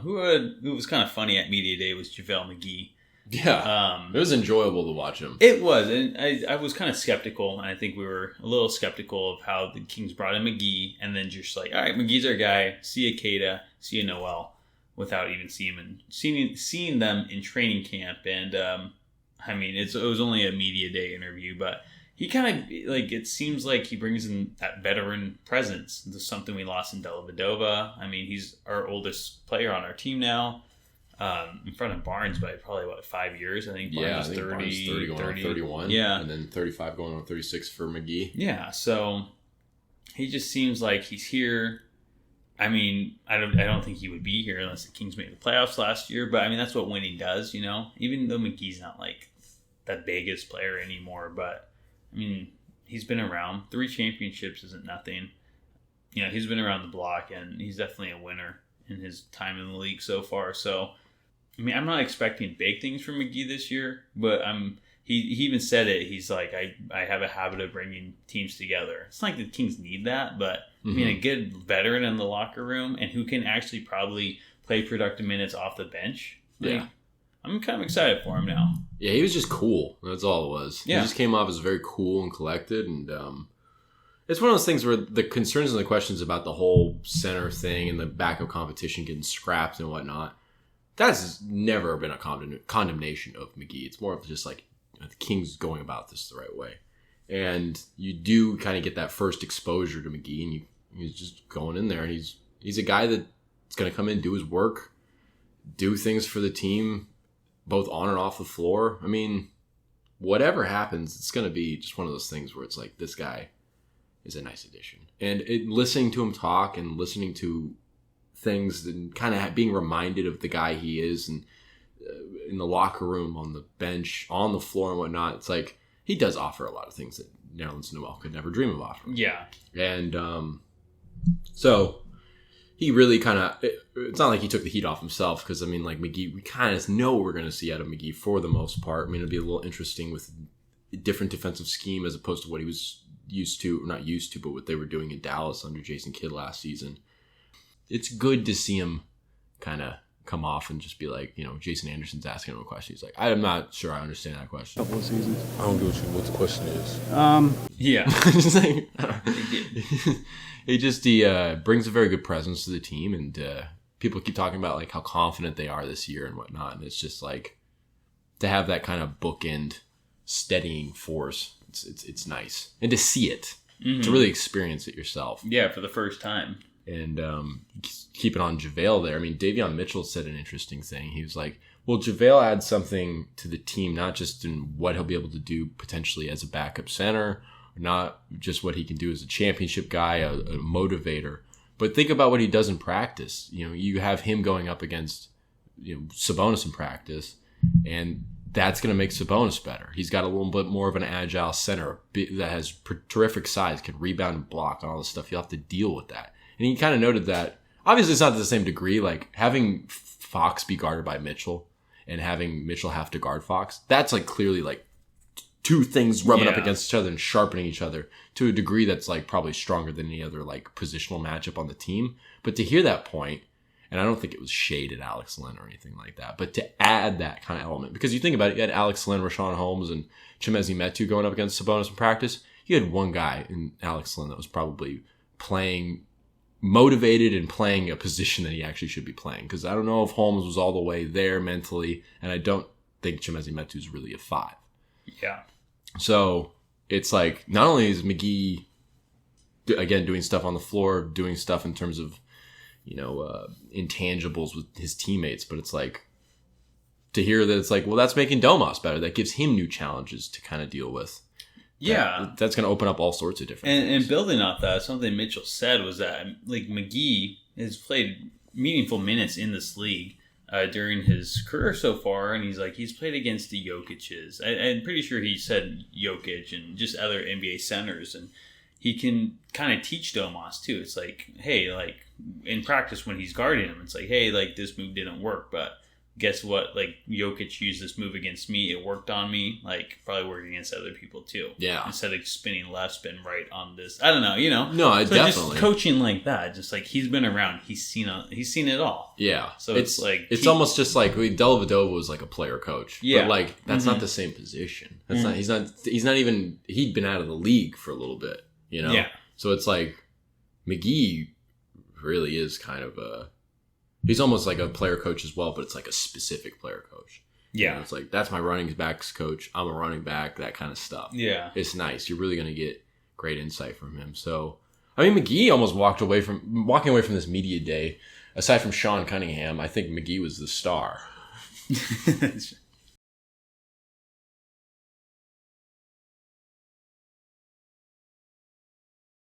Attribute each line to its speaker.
Speaker 1: Who was kind of funny at Media Day was JaVale McGee.
Speaker 2: Yeah, it was enjoyable to watch him.
Speaker 1: It was, and I was kind of skeptical, and I think we were a little skeptical of how the Kings brought in McGee, and then just like, all right, McGee's our guy. See ya, Keita. See ya, Noel, without even seeing them in training camp. And I mean, it was only a Media Day interview, but he kind of it seems like he brings in that veteran presence. This is something we lost in Dellavedova. I mean, he's our oldest player on our team now. In front of Barnes by probably, 5 years? I think Barnes is 30,
Speaker 2: Barnes 30 going 30, on 31.
Speaker 1: Yeah.
Speaker 2: And then 35 going on 36 for McGee.
Speaker 1: Yeah, so he just seems like he's here. I mean, I don't think he would be here unless the Kings made the playoffs last year, but I mean, that's what winning does, Even though McGee's not like that biggest player anymore, but I mean, he's been around. 3 championships isn't nothing. He's been around the block, and he's definitely a winner in his time in the league so far, so I mean, I'm not expecting big things from McGee this year, but he even said it. He's like, I have a habit of bringing teams together. It's not like the Kings need that, but I mean, a good veteran in the locker room and who can actually probably play productive minutes off the bench. I'm kind of excited for him now. Yeah,
Speaker 2: he was just cool. That's all it was.
Speaker 1: Yeah.
Speaker 2: He just came off as very cool and collected, and it's one of those things where the concerns and the questions about the whole center thing and the backup competition getting scrapped and whatnot, that's never been a condemnation of McGee. It's more of just like the Kings going about this the right way. And you do kind of get that first exposure to McGee, and he's just going in there. And he's a guy that's going to come in, do his work, do things for the team, both on and off the floor. I mean, whatever happens, it's going to be just one of those things where it's like, this guy is a nice addition. And listening to him talk and listening to things and kind of being reminded of the guy he is, and in the locker room, on the bench, on the floor and whatnot, it's like he does offer a lot of things that Nerlens Noel could never dream of offering.
Speaker 1: Yeah.
Speaker 2: And so he really kind of, it's not like he took the heat off himself, because I mean, like McGee, we kind of know what we're going to see out of McGee for the most part. I mean, it'll be a little interesting with a different defensive scheme as opposed to what he was used to, or not used to, but what they were doing in Dallas under Jason Kidd last season. It's good to see him kind of come off and just be like, Jason Anderson's asking him a question. He's like, I'm not sure I understand that question.
Speaker 3: Couple of seasons. I don't get what the question is.
Speaker 1: Yeah.
Speaker 2: He brings a very good presence to the team, and people keep talking about like how confident they are this year and whatnot. And it's just like to have that kind of bookend steadying force. It's nice. And to see it, to really experience it yourself.
Speaker 1: Yeah, for the first time.
Speaker 2: And keep it on JaVale there. I mean, Davion Mitchell said an interesting thing. He was like, well, JaVale adds something to the team, not just in what he'll be able to do potentially as a backup center, not just what he can do as a championship guy, a motivator, but think about what he does in practice. You have him going up against Sabonis in practice, and that's going to make Sabonis better. He's got a little bit more of an agile center that has terrific size, can rebound and block and all this stuff. You'll have to deal with that. And he kind of noted that, obviously it's not to the same degree, like having Fox be guarded by Mitchell and having Mitchell have to guard Fox, that's like clearly like two things rubbing up against each other and sharpening each other to a degree that's like probably stronger than any other like positional matchup on the team. But to hear that point, and I don't think it was shade at Alex Len or anything like that, but to add that kind of element, because you think about it, you had Alex Len, Rashawn Holmes, and Chimezie Metu going up against Sabonis in practice. You had one guy in Alex Len that was probably playing motivated and playing a position that he actually should be playing. Because I don't know if Holmes was all the way there mentally, and I don't think Chimezie Metu is really a 5.
Speaker 1: Yeah.
Speaker 2: So it's like, not only is McGee, again, doing stuff on the floor, doing stuff in terms of, intangibles with his teammates, but it's like, to hear that it's like, well, that's making Domas better. That gives him new challenges to kind of deal with.
Speaker 1: Yeah.
Speaker 2: That's going to open up all sorts of different things.
Speaker 1: And building off that, something Mitchell said was that, like, McGee has played meaningful minutes in this league during his career so far, and he's played against the Jokic's. I'm pretty sure he said Jokic and just other NBA centers, and he can kind of teach Domas too. It's like, hey, like in practice when he's guarding him, it's like, hey, like this move didn't work, but guess what? Like, Jokic used this move against me. It worked on me. Like, probably work against other people too.
Speaker 2: Yeah.
Speaker 1: Instead of spinning left, spin right on this. I don't know. You know.
Speaker 2: No, I definitely
Speaker 1: just coaching like that. Just like he's been around. He's seen it all.
Speaker 2: Yeah.
Speaker 1: So it's like
Speaker 2: it's almost just like Dellavedova was like a player coach.
Speaker 1: Yeah.
Speaker 2: But like that's not the same position. That's not. He's not even. He'd been out of the league for a little bit. You know.
Speaker 1: Yeah.
Speaker 2: So it's like McGee really is kind of a. He's almost like a player coach as well, but it's like a specific player coach.
Speaker 1: Yeah.
Speaker 2: You know, it's like, that's my running backs coach. I'm a running back, that kind of stuff.
Speaker 1: Yeah.
Speaker 2: It's nice. You're really going to get great insight from him. So, I mean, McGee almost walking away from this media day. Aside from Sean Cunningham, I think McGee was the star.